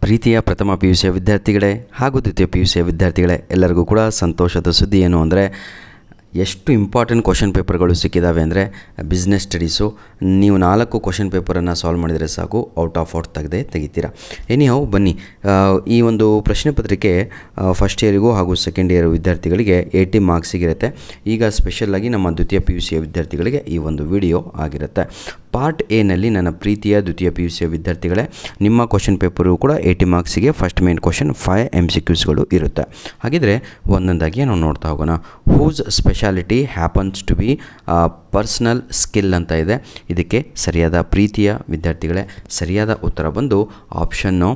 ಪ್ರೀತಿಯ ಪ್ರಥಮ PUC ವಿದ್ಯಾರ್ಥಿಗಳೇ ಹಾಗೂ ದ್ವಿತೀಯ PUC ವಿದ್ಯಾರ್ಥಿಗಳೇ ಎಲ್ಲರಿಗೂ ಕೂಡ ಸಂತೋಷದ ಸುದ್ದಿ ಏನು ಅಂದರೆ ಎಷ್ಟು ಇಂಪಾರ್ಟೆಂಟ್ ಕ್ವಶನ್ ಪೇಪರ್ಗಳು ಸಿಕ್ಕಿದ್ದಾವೆ ಅಂದರೆ ಬಿಸ್ನೆಸ್ ಸ್ಟಡೀಸು ನೀವು 4 ಕ್ವಶನ್ ಪೇಪರನ್ನು ಸಾಲ್ವ್ ಮಾಡಿದರೆ ಸಾಕು ಔಟ್ ಆಫ್ ಔಟ್ ತೆಗಿತೀರಾ. ಎನಿಹೌ ಬನ್ನಿ, ಈ ಒಂದು ಪ್ರಶ್ನೆ ಪತ್ರಿಕೆ ಫಸ್ಟ್ ಇಯರಿಗೂ ಹಾಗೂ ಸೆಕೆಂಡ್ ಇಯರ್ ವಿದ್ಯಾರ್ಥಿಗಳಿಗೆ 80 ಮಾರ್ಕ್ಸಿಗಿರುತ್ತೆ. ಈಗ ಸ್ಪೆಷಲಾಗಿ ನಮ್ಮ ದ್ವಿತೀಯ PUC ವಿದ್ಯಾರ್ಥಿಗಳಿಗೆ ಈ ಒಂದು ವಿಡಿಯೋ ಆಗಿರುತ್ತೆ. ಪಾರ್ಟ್ ಎನಲ್ಲಿ ನನ್ನ ಪ್ರೀತಿಯ ದ್ವಿತೀಯ PUC ವಿದ್ಯಾರ್ಥಿಗಳೇ, ನಿಮ್ಮ ಕ್ವಶನ್ ಪೇಪರು ಕೂಡ 80 ಮಾರ್ಕ್ಸಿಗೆ ಫಸ್ಟ್ ಮೇನ್ ಕ್ವಶನ್ 5 MCQsಗಳು ಇರುತ್ತೆ. ಹಾಗಿದ್ರೆ ಒಂದೊಂದಾಗಿ ನಾವು ನೋಡ್ತಾ ಹೋಗೋಣ. Whose specialty happens to be personal skill ಅಂತ ಇದೆ. ಇದಕ್ಕೆ ಸರಿಯಾದ ಪ್ರೀತಿಯ ವಿದ್ಯಾರ್ಥಿಗಳೇ ಸರಿಯಾದ ಉತ್ತರ ಬಂದು ಆಪ್ಷನ್ನು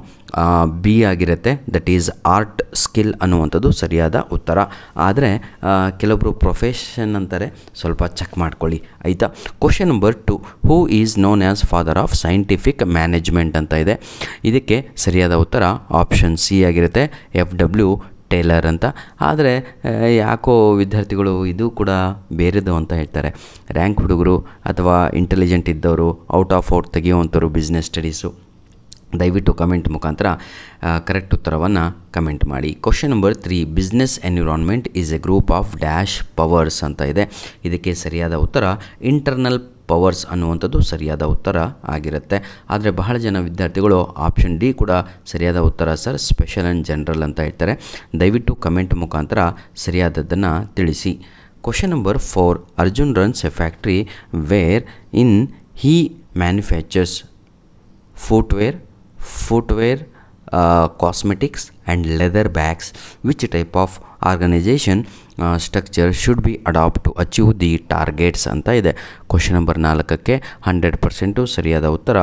ಬಿ ಆಗಿರುತ್ತೆ. ದಟ್ ಈಸ್ ಆರ್ಟ್ ಸ್ಕಿಲ್ ಅನ್ನುವಂಥದ್ದು ಸರಿಯಾದ ಉತ್ತರ. ಆದರೆ ಕೆಲವೊಬ್ಬರು ಪ್ರೊಫೆಷನ್ ಅಂತಾರೆ, ಸ್ವಲ್ಪ ಚೆಕ್ ಮಾಡ್ಕೊಳ್ಳಿ ಆಯಿತಾ. Question number 2, who is known as father of scientific management ಅಂತ ಇದೆ. ಇದಕ್ಕೆ ಸರಿಯಾದ ಉತ್ತರ ಆಪ್ಷನ್ ಸಿ ಆಗಿರುತ್ತೆ, FW ಟೇಲರ್ ಅಂತ. ಆದರೆ ಯಾಕೋ ವಿದ್ಯಾರ್ಥಿಗಳು ಇದು ಕೂಡ ಬೇರೆದು ಅಂತ ಹೇಳ್ತಾರೆ. ರ್ಯಾಂಕ್ ಹುಡುಗರು ಅಥವಾ ಇಂಟೆಲಿಜೆಂಟ್ ಇದ್ದವರು ಔಟ್ ಆಫ್ ಔಟ್ ತೆಗೆಯುವಂಥವ್ರು ಬಿಸ್ನೆಸ್ ಸ್ಟಡೀಸು ದಯವಿಟ್ಟು ಕಮೆಂಟ್ ಮುಖಾಂತರ ಕರೆಕ್ಟ್ ಉತ್ತರವನ್ನು ಕಮೆಂಟ್ ಮಾಡಿ. Question number 3, business environment is a group of dash powers ಅಂತ ಇದೆ. ಇದಕ್ಕೆ ಸರಿಯಾದ ಉತ್ತರ ಇಂಟರ್ನಲ್ ಪವರ್ಸ್ ಅನ್ನುವಂಥದ್ದು ಸರಿಯಾದ ಉತ್ತರ ಆಗಿರುತ್ತೆ. ಆದರೆ ಬಹಳ ಜನ ವಿದ್ಯಾರ್ಥಿಗಳು ಆಪ್ಷನ್ ಡಿ ಕೂಡ ಸರಿಯಾದ ಉತ್ತರ ಸರ್, ಸ್ಪೆಷಲ್ ಆ್ಯಂಡ್ ಜನರಲ್ ಅಂತ ಹೇಳ್ತಾರೆ. ದಯವಿಟ್ಟು ಕಮೆಂಟ್ ಮುಖಾಂತರ ಸರಿಯಾದದ್ದನ್ನು ತಿಳಿಸಿ. Question number 4, Arjun runs a factory where in he manufactures footwear, cosmetics and leather bags. Which type of organization structure should be adopted to achieve the targets ಅಂತ ಇದೆ. Question number 4ಕ್ಕೆ 100% ಸರಿಯಾದ ಉತ್ತರ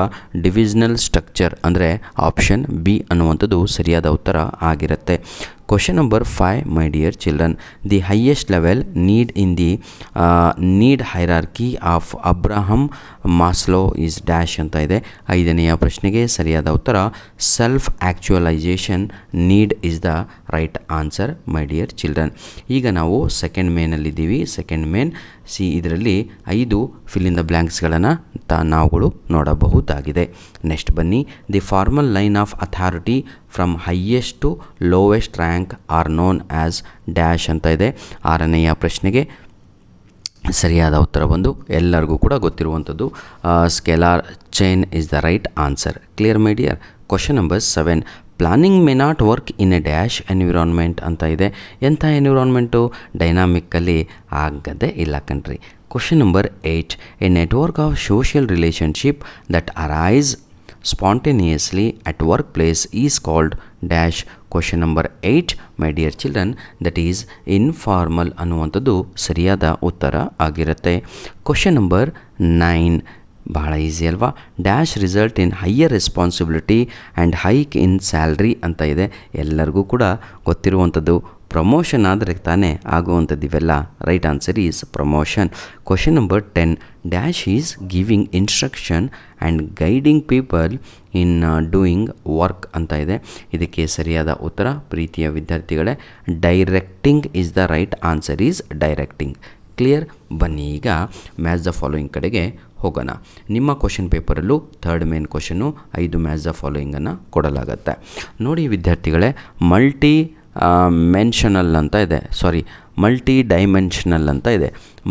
ಡಿವಿಷನಲ್ ಸ್ಟ್ರಕ್ಚರ್ ಅಂದರೆ option B ಅನ್ನುವಂಥದ್ದು ಸರಿಯಾದ ಉತ್ತರ ಆಗಿರುತ್ತೆ. Question number 5, my dear children, the highest level need in the need hierarchy of Abraham Maslow is dash ಅಂತ ಇದೆ. 5ನೆಯ ಪ್ರಶ್ನೆಗೆ ಸರಿಯಾದ ಉತ್ತರ self actualization need is the right answer, my dear children. ಈಗ ನಾವು ಸೆಕೆಂಡ್ ಮೇನಲ್ಲಿದ್ದೀವಿ. ಸೆಕೆಂಡ್ ಮೇನ್ ಸಿ, ಇದರಲ್ಲಿ 5 ಫಿಲ್ ಇನ್ ದ ಬ್ಲ್ಯಾಂಕ್ಸ್ಗಳನ್ನು ನಾವುಗಳು ನೋಡಬಹುದಾಗಿದೆ. ನೆಕ್ಸ್ಟ್ ಬನ್ನಿ, the formal line of authority from highest to lowest rank are known as dash ಅಂತ ಇದೆ. 6ನೆಯ ಪ್ರಶ್ನೆಗೆ ಸರಿಯಾದ ಉತ್ತರ ಬಂದು ಎಲ್ಲರಿಗೂ ಕೂಡ ಗೊತ್ತಿರುವಂಥದ್ದು scalar chain is the right answer. Clear my dear. Question number 7, planning may not work in a dash environment ಅಂತ ಇದೆ. ಎಂಥ ಎನ್ವಿರಾನ್ಮೆಂಟು? ಡೈನಾಮಿಕ್ಕಲ್ಲಿ ಆಗದೆ ಇಲ್ಲ ಕಣ್ರಿ. Question number 8, a network of social relationship that arise spontaneously at workplace is called dash. Question number 8, my dear children, that is informal ಅನ್ನುವಂಥದ್ದು ಸರಿಯಾದ ಉತ್ತರ ಆಗಿರುತ್ತೆ. ಕ್ವಶನ್ ನಂಬರ್ 9, ಬಹಳ ಈಸಿ ಅಲ್ವಾ? Dash result in higher responsibility and hike in salary ಅಂತ ಇದೆ. ಎಲ್ಲರಿಗೂ ಕೂಡ ಗೊತ್ತಿರುವಂಥದ್ದು. ಪ್ರಮೋಷನ್ ಆದರೆ ತಾನೇ ಆಗುವಂಥದ್ದು ಇವೆಲ್ಲ. Right answer is promotion. Question number 10, dash is giving instruction and guiding people in doing work ಅಂತ ಇದೆ. ಇದಕ್ಕೆ ಸರಿಯಾದ ಉತ್ತರ ಪ್ರೀತಿಯ ವಿದ್ಯಾರ್ಥಿಗಳೇ directing is the right answer is directing. Clear. ಬನ್ನಿ ಈಗ ಮ್ಯಾಚ್ ದ ಫಾಲೋಯಿಂಗ್ ಕಡೆಗೆ ಹೋಗೋಣ. ನಿಮ್ಮ ಕ್ವಶನ್ ಪೇಪರಲ್ಲೂ ಥರ್ಡ್ ಮೇನ್ ಕ್ವಶನ್ನು 5 ಮ್ಯಾಚ್ ದ ಫಾಲೋಯಿಂಗನ್ನು ಕೊಡಲಾಗತ್ತೆ. ನೋಡಿ ವಿದ್ಯಾರ್ಥಿಗಳೇ, ಮಲ್ಟಿ ಡೈಮೆನ್ಷನಲ್ ಅಂತ ಇದೆ.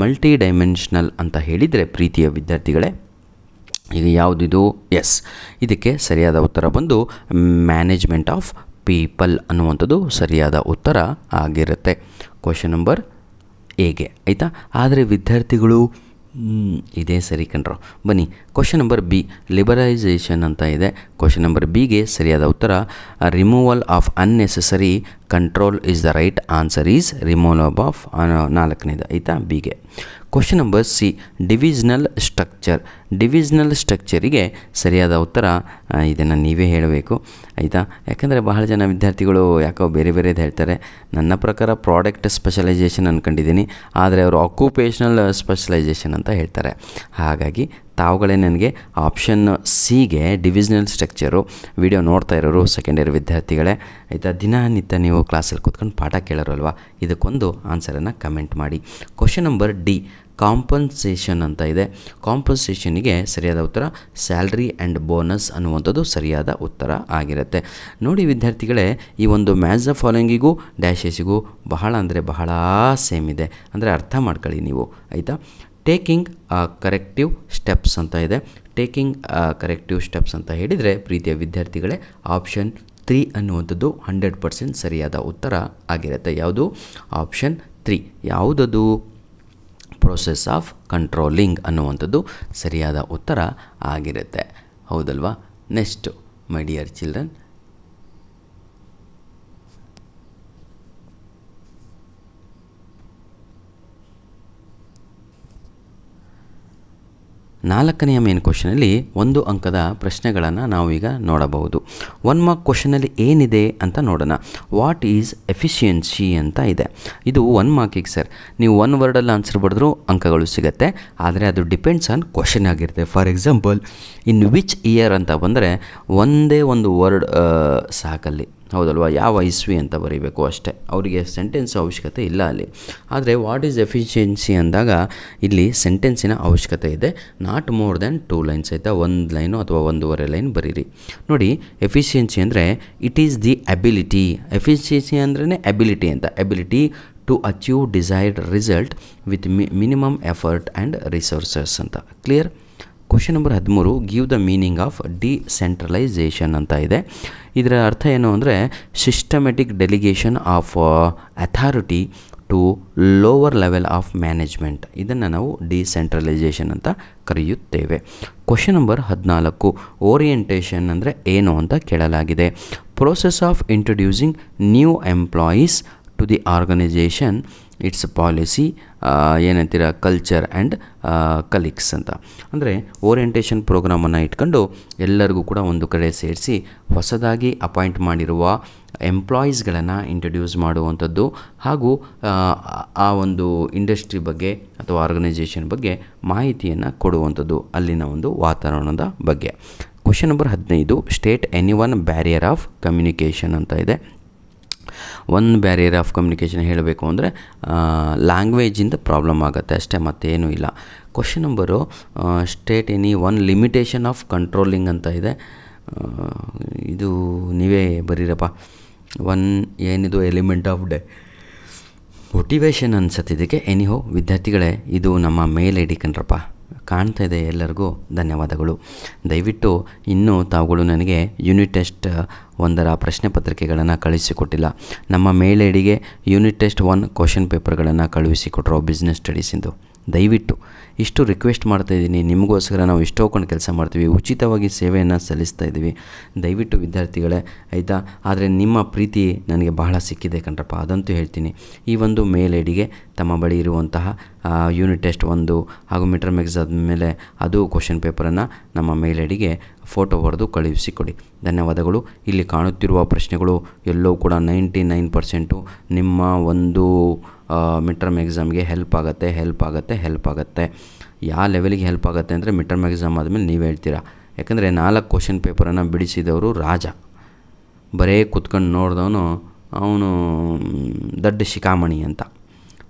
ಮಲ್ಟಿ ಡೈಮೆನ್ಷನಲ್ ಅಂತ ಹೇಳಿದರೆ ಪ್ರೀತಿಯ ವಿದ್ಯಾರ್ಥಿಗಳೇ ಈಗ ಯಾವುದಿದು? ಎಸ್, ಇದಕ್ಕೆ ಸರಿಯಾದ ಉತ್ತರ ಬಂದು ಮ್ಯಾನೇಜ್ಮೆಂಟ್ ಆಫ್ ಪೀಪಲ್ ಅನ್ನುವಂಥದ್ದು ಸರಿಯಾದ ಉತ್ತರ ಆಗಿರುತ್ತೆ. ಕ್ವಶನ್ ನಂಬರ್ ಎಗೆ ಆಯಿತಾ. ಆದರೆ ವಿದ್ಯಾರ್ಥಿಗಳು ಇದೇ ಸರಿ ಕಣ್ರು. ಬನ್ನಿ ಕ್ವಶನ್ ನಂಬರ್ ಬಿ, ಲಿಬರಲೈಸೇಷನ್ ಅಂತ ಇದೆ. ಕ್ವಶನ್ ನಂಬರ್ ಬಿಗೆ ಸರಿಯಾದ ಉತ್ತರ removal of unnecessary control is the right answer is removal of 4ನೇದು ಆಯಿತಾ ಬಿಗೆ. ಕ್ವಶನ್ ನಂಬರ್ ಸಿ, ಡಿವಿಷನಲ್ ಸ್ಟ್ರಕ್ಚರಿಗೆ ಸರಿಯಾದ ಉತ್ತರ ಇದನ್ನು ನೀವೇ ಹೇಳಬೇಕು ಆಯಿತಾ. ಯಾಕಂದರೆ ಬಹಳ ಜನ ವಿದ್ಯಾರ್ಥಿಗಳು ಯಾಕೋ ಬೇರೆ ಬೇರೆದು ಹೇಳ್ತಾರೆ. ನನ್ನ ಪ್ರಕಾರ ಪ್ರಾಡಕ್ಟ್ ಸ್ಪೆಷಲೈಸೇಷನ್ ಅಂದ್ಕೊಂಡಿದ್ದೀನಿ, ಆದರೆ ಅವರು ಆಕ್ಯುಪೇಷನಲ್ ಸ್ಪೆಷಲೈಸೇಷನ್ ಅಂತ ಹೇಳ್ತಾರೆ. ಹಾಗಾಗಿ ತಾವುಗಳೇ ನನಗೆ ಆಪ್ಷನ್ ಸಿಗೆ ಡಿವಿಷನಲ್ ಸ್ಟ್ರಕ್ಚರು ವಿಡಿಯೋ ನೋಡ್ತಾ ಇರೋರು ಸೆಕೆಂಡ್ ಇಯರ್ ವಿದ್ಯಾರ್ಥಿಗಳೇ ಆಯಿತಾ. ದಿನನಿತ್ಯ ನೀವು ಕ್ಲಾಸಲ್ಲಿ ಕೂತ್ಕೊಂಡು ಪಾಠ ಕೇಳೋರಲ್ವ, ಇದಕ್ಕೊಂದು ಆನ್ಸರನ್ನು ಕಮೆಂಟ್ ಮಾಡಿ. ಕ್ವಶನ್ ನಂಬರ್ ಡಿ, ಕಾಂಪನ್ಸೇಷನ್ ಅಂತ ಇದೆ. ಕಾಂಪನ್ಸೇಷನಿಗೆ ಸರಿಯಾದ ಉತ್ತರ ಸ್ಯಾಲ್ರಿ ಆ್ಯಂಡ್ ಬೋನಸ್ ಅನ್ನುವಂಥದ್ದು ಸರಿಯಾದ ಉತ್ತರ ಆಗಿರುತ್ತೆ. ನೋಡಿ ವಿದ್ಯಾರ್ಥಿಗಳೇ, ಈ ಒಂದು ಮ್ಯಾಚ್ ದ ಫಾಲೋಯಿಂಗಿಗೂ ಡ್ಯಾಶೇಸಿಗೂ ಬಹಳ ಅಂದರೆ ಬಹಳ ಸೇಮ್ ಇದೆ. ಅಂದರೆ ಅರ್ಥ ಮಾಡ್ಕೊಳ್ಳಿ ನೀವು, ಆಯಿತಾ. ಟೇಕಿಂಗ್ ಕರೆಕ್ಟಿವ್ ಸ್ಟೆಪ್ಸ್ ಅಂತ ಇದೆ. ಟೇಕಿಂಗ್ ಕರೆಕ್ಟಿವ್ ಸ್ಟೆಪ್ಸ್ ಅಂತ ಹೇಳಿದರೆ ಪ್ರೀತಿಯ ವಿದ್ಯಾರ್ಥಿಗಳೇ ಆಪ್ಷನ್ 3 ಅನ್ನುವಂಥದ್ದು 100% ಸರಿಯಾದ ಉತ್ತರ ಆಗಿರುತ್ತೆ. ಯಾವುದು? ಆಪ್ಷನ್ 3. ಯಾವುದದು? ಪ್ರೋಸೆಸ್ ಆಫ್ ಕಂಟ್ರೋಲಿಂಗ್ ಅನ್ನುವಂಥದ್ದು ಸರಿಯಾದ ಉತ್ತರ ಆಗಿರುತ್ತೆ. ಹೌದಲ್ವಾ? ನೆಕ್ಸ್ಟು ಮೈ ಡಿಯರ್ ಚಿಲ್ಡ್ರನ್, ನಾಲ್ಕನೆಯ ಮೇನ್ ಕ್ವಶನಲ್ಲಿ 1 ಅಂಕದ ಪ್ರಶ್ನೆಗಳನ್ನು ನಾವೀಗ ನೋಡಬಹುದು. 1 ಮಾರ್ಕ್ ಕ್ವಶನಲ್ಲಿ ಏನಿದೆ ಅಂತ ನೋಡೋಣ. ವಾಟ್ ಈಸ್ ಎಫಿಷಿಯನ್ಸಿ ಅಂತ ಇದೆ. ಇದು 1 ಮಾರ್ಕಿಗೆ ಸರ್. ನೀವು 1 ವರ್ಡಲ್ಲಿ ಆನ್ಸರ್ ಬರೆದ್ರೂ ಅಂಕಗಳು ಸಿಗುತ್ತೆ. ಆದರೆ ಅದು ಡಿಪೆಂಡ್ಸ್ ಆನ್ ಕ್ವಶನ್ ಆಗಿರುತ್ತೆ. For example, in which year ಅಂತ ಬಂದರೆ ಒಂದೇ ಒಂದು ವರ್ಡ್ ಸಾಕಲ್ಲಿ, ಹೌದಲ್ವಾ? ಯಾವ ಇಸ್ವಿ ಅಂತ ಬರೀಬೇಕು ಅಷ್ಟೇ, ಅವರಿಗೆ ಸೆಂಟೆನ್ಸ್ ಅವಶ್ಯಕತೆ ಇಲ್ಲ ಅಲ್ಲಿ. ಆದರೆ ವಾಟ್ ಈಸ್ ಎಫಿಷಿಯನ್ಸಿ ಅಂದಾಗ ಇಲ್ಲಿ ಸೆಂಟೆನ್ಸಿನ ಅವಶ್ಯಕತೆ ಇದೆ. ನಾಟ್ ಮೋರ್ ದ್ಯಾನ್ 2 ಲೈನ್ಸ್, ಆಯಿತಾ? 1 ಲೈನು ಅಥವಾ 1.5 ಲೈನ್ ಬರೀರಿ. ನೋಡಿ, ಎಫಿಷಿಯನ್ಸಿ ಅಂದರೆ it is the ability. Efficiency ಅಂದ್ರೇ ಅಬಿಲಿಟಿ ಅಂತ. Ability to achieve desired result with minimum effort and resources ಅಂತ. Clear? Question number 13, give the meaning of decentralization ಅಂತ ಇದೆ. ಇದರ ಅರ್ಥ ಏನು ಅಂದರೆ systematic delegation of authority to lower level of management. ಇದನ್ನು ನಾವು ಡಿಸೆಂಟ್ರಲೈಸೇಷನ್ ಅಂತ ಕರೆಯುತ್ತೇವೆ. ಕ್ವಶನ್ ನಂಬರ್ 14, ಓರಿಯೆಂಟೇಷನ್ ಅಂದರೆ ಏನು ಅಂತ ಕೇಳಲಾಗಿದೆ. Process of introducing new employees to the organization, its policy, ಏನಂತೀರ, ಕಲ್ಚರ್ ಆ್ಯಂಡ್ ಕಲೀಗ್ಸ್ ಅಂತ. ಅಂದರೆ ಓರಿಯೆಂಟೇಷನ್ ಪ್ರೋಗ್ರಾಮನ್ನು ಇಟ್ಕೊಂಡು ಎಲ್ಲರಿಗೂ ಕೂಡ ಒಂದು ಕಡೆ ಸೇರಿಸಿ ಹೊಸದಾಗಿ ಅಪಾಯಿಂಟ್ ಮಾಡಿರುವ ಎಂಪ್ಲಾಯೀಸ್ಗಳನ್ನು ಇಂಟ್ರಡ್ಯೂಸ್ ಮಾಡುವಂಥದ್ದು ಹಾಗೂ ಆ ಒಂದು ಇಂಡಸ್ಟ್ರಿ ಬಗ್ಗೆ ಅಥವಾ ಆರ್ಗನೈಜೇಷನ್ ಬಗ್ಗೆ ಮಾಹಿತಿಯನ್ನು ಕೊಡುವಂಥದ್ದು, ಅಲ್ಲಿನ ಒಂದು ವಾತಾವರಣದ ಬಗ್ಗೆ. Question number 15, state any one barrier of communication ಅಂತ ಇದೆ. ಒಂದು ಬ್ಯಾರಿಯರ್ ಆಫ್ ಕಮ್ಯುನಿಕೇಷನ್ ಹೇಳಬೇಕು ಅಂದರೆ ಲ್ಯಾಂಗ್ವೇಜಿಂದ ಪ್ರಾಬ್ಲಮ್ ಆಗುತ್ತೆ ಅಷ್ಟೇ, ಮತ್ತೇನೂ ಇಲ್ಲ. Question number state any one limitation of controlling ಅಂತ ಇದೆ. ಇದು ನೀವೇ ಬರೀರಪ್ಪ. ಏನಿದು ಎಲಿಮೆಂಟ್ ಆಫ್ ಮೋಟಿವೇಶನ್ ಅನ್ಸುತ್ತೆ ಇದಕ್ಕೆ. ಎನಿಹೋ ವಿದ್ಯಾರ್ಥಿಗಳೇ, ಇದು ನಮ್ಮ ಮೇಲ್ ಐ ಡಿ ಕಣ್ರಪ್ಪ, ಕಾಣ್ತಾ ಇದೆ ಎಲ್ಲರಿಗೂ. ಧನ್ಯವಾದಗಳು. ದಯವಿಟ್ಟು ಇನ್ನೂ ತಾವುಗಳು ನನಗೆ ಯೂನಿಟ್ ಟೆಸ್ಟ್ 1ರ ಪ್ರಶ್ನೆ ಪತ್ರಿಕೆಗಳನ್ನು ಕಳುಹಿಸಿಕೊಟ್ಟಿಲ್ಲ. ನಮ್ಮ ಮೇಲ್ ಐ ಡಿಗೆ ಯೂನಿಟ್ ಟೆಸ್ಟ್ 1 ಕ್ವಶನ್ ಪೇಪರ್ಗಳನ್ನು ಕಳುಹಿಸಿಕೊಟ್ರೋ ಬಿಸ್ನೆಸ್ ಸ್ಟಡೀಸಿಂದು. ದಯವಿಟ್ಟು ಇಷ್ಟು ರಿಕ್ವೆಸ್ಟ್ ಮಾಡ್ತಾಯಿದ್ದೀನಿ. ನಿಮಗೋಸ್ಕರ ನಾವು ಇಷ್ಟೊಂದು ಕೆಲಸ ಮಾಡ್ತೀವಿ, ಉಚಿತವಾಗಿ ಸೇವೆಯನ್ನು ಸಲ್ಲಿಸ್ತಾ ಇದ್ದೀವಿ. ದಯವಿಟ್ಟು ವಿದ್ಯಾರ್ಥಿಗಳೇ, ಆಯಿತಾ? ಆದರೆ ನಿಮ್ಮ ಪ್ರೀತಿ ನನಗೆ ಬಹಳ ಸಿಕ್ಕಿದೆ ಕಣ್ರಪ್ಪ, ಅದಂತೂ ಹೇಳ್ತೀನಿ. ಈ ಒಂದು ಮೇಲ್ ಐ ಡಿಗೆ ತಮ್ಮ ಬಳಿ ಇರುವಂತಹ ಯೂನಿಟ್ ಟೆಸ್ಟ್ 1 ಹಾಗೂ ಮಿಡ್-ಟರ್ಮ್ ಎಕ್ಸಾಮ್ ಮೇಲೆ ಅದು ಕ್ವಶನ್ ಪೇಪರನ್ನು ನಮ್ಮ ಮೇಲ್ ಐ ಡಿಗೆ ಫೋಟೋ ಹೊಡೆದು ಕಳುಹಿಸಿಕೊಡಿ. ಧನ್ಯವಾದಗಳು. ಇಲ್ಲಿ ಕಾಣುತ್ತಿರುವ ಪ್ರಶ್ನೆಗಳು ಎಲ್ಲವೂ ಕೂಡ 99% ನಿಮ್ಮ ಒಂದು ಮಿಡ್-ಟರ್ಮ್ ಎಕ್ಸಾಮ್ಗೆ ಹೆಲ್ಪ್ ಆಗುತ್ತೆ. ಯಾವ ಲೆವೆಲಿಗೆ ಹೆಲ್ಪ್ ಆಗುತ್ತೆ ಅಂದರೆ ಮಿಡ್-ಟರ್ಮ್ ಎಕ್ಸಾಮ್ ಆದಮೇಲೆ ನೀವು ಹೇಳ್ತೀರಾ. ಯಾಕಂದರೆ 4 ಕ್ವಶನ್ ಪೇಪರನ್ನು ಬಿಡಿಸಿದವರು ರಾಜ. ಬರೇ ಕುತ್ಕೊಂಡು ನೋಡಿದವನು ಅವನು ದೊಡ್ಡ ಶಿಖಾಮಣಿ ಅಂತ.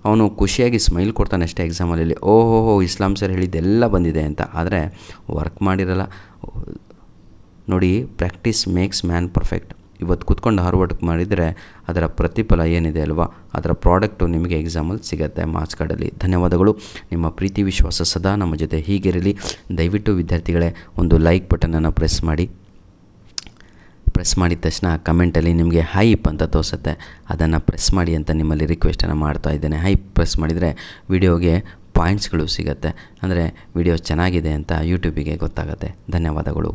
ಅವನು ಖುಷಿಯಾಗಿ ಸ್ಮೈಲ್ ಕೊಡ್ತಾನೆ ಅಷ್ಟೇ ಎಕ್ಸಾಮಲ್ಲಿ. ಓಹೋ, ಇಸ್ಲಾಂ ಸರ್ ಹೇಳಿದ್ದೆಲ್ಲ ಬಂದಿದೆ ಅಂತ. ಆದರೆ ವರ್ಕ್ ಮಾಡಿರಲ್ಲ. ನೋಡಿ, ಪ್ರಾಕ್ಟೀಸ್ ಮೇಕ್ಸ್ ಮ್ಯಾನ್ ಪರ್ಫೆಕ್ಟ್. ಇವತ್ತು ಕೂತ್ಕೊಂಡು ಹಾರ್ಡ್ ವರ್ಕ್ ಮಾಡಿದರೆ ಅದರ ಪ್ರತಿಫಲ ಏನಿದೆ ಅಲ್ವಾ, ಅದರ ಪ್ರಾಡಕ್ಟು ನಿಮಗೆ ಎಕ್ಸಾಮಲ್ಲಿ ಸಿಗುತ್ತೆ ಮಾರ್ಕ್ಸ್ ಕಾರ್ಡಲ್ಲಿ. ಧನ್ಯವಾದಗಳು. ನಿಮ್ಮ ಪ್ರೀತಿ ವಿಶ್ವಾಸ ಸದಾ ನಮ್ಮ ಜೊತೆ ಹೀಗಿರಲಿ. ದಯವಿಟ್ಟು ವಿದ್ಯಾರ್ಥಿಗಳೇ, ಒಂದು ಲೈಕ್ ಬಟನನ್ನು ಪ್ರೆಸ್ ಮಾಡಿದ ತಕ್ಷಣ ಕಮೆಂಟಲ್ಲಿ ನಿಮಗೆ ಹೈಪ್ ಅಂತ ತೋರಿಸುತ್ತೆ. ಅದನ್ನು ಪ್ರೆಸ್ ಮಾಡಿ ಅಂತ ನಿಮ್ಮಲ್ಲಿ ರಿಕ್ವೆಸ್ಟನ್ನು ಮಾಡ್ತಾ ಇದ್ದೇನೆ. ಹೈಪ್ ಪ್ರೆಸ್ ಮಾಡಿದರೆ ವಿಡಿಯೋಗೆ ಪಾಯಿಂಟ್ಸ್ಗಳು ಸಿಗುತ್ತೆ. ಅಂದರೆ ವಿಡಿಯೋ ಚೆನ್ನಾಗಿದೆ ಅಂತ ಯೂಟ್ಯೂಬಿಗೆ ಗೊತ್ತಾಗುತ್ತೆ. ಧನ್ಯವಾದಗಳು.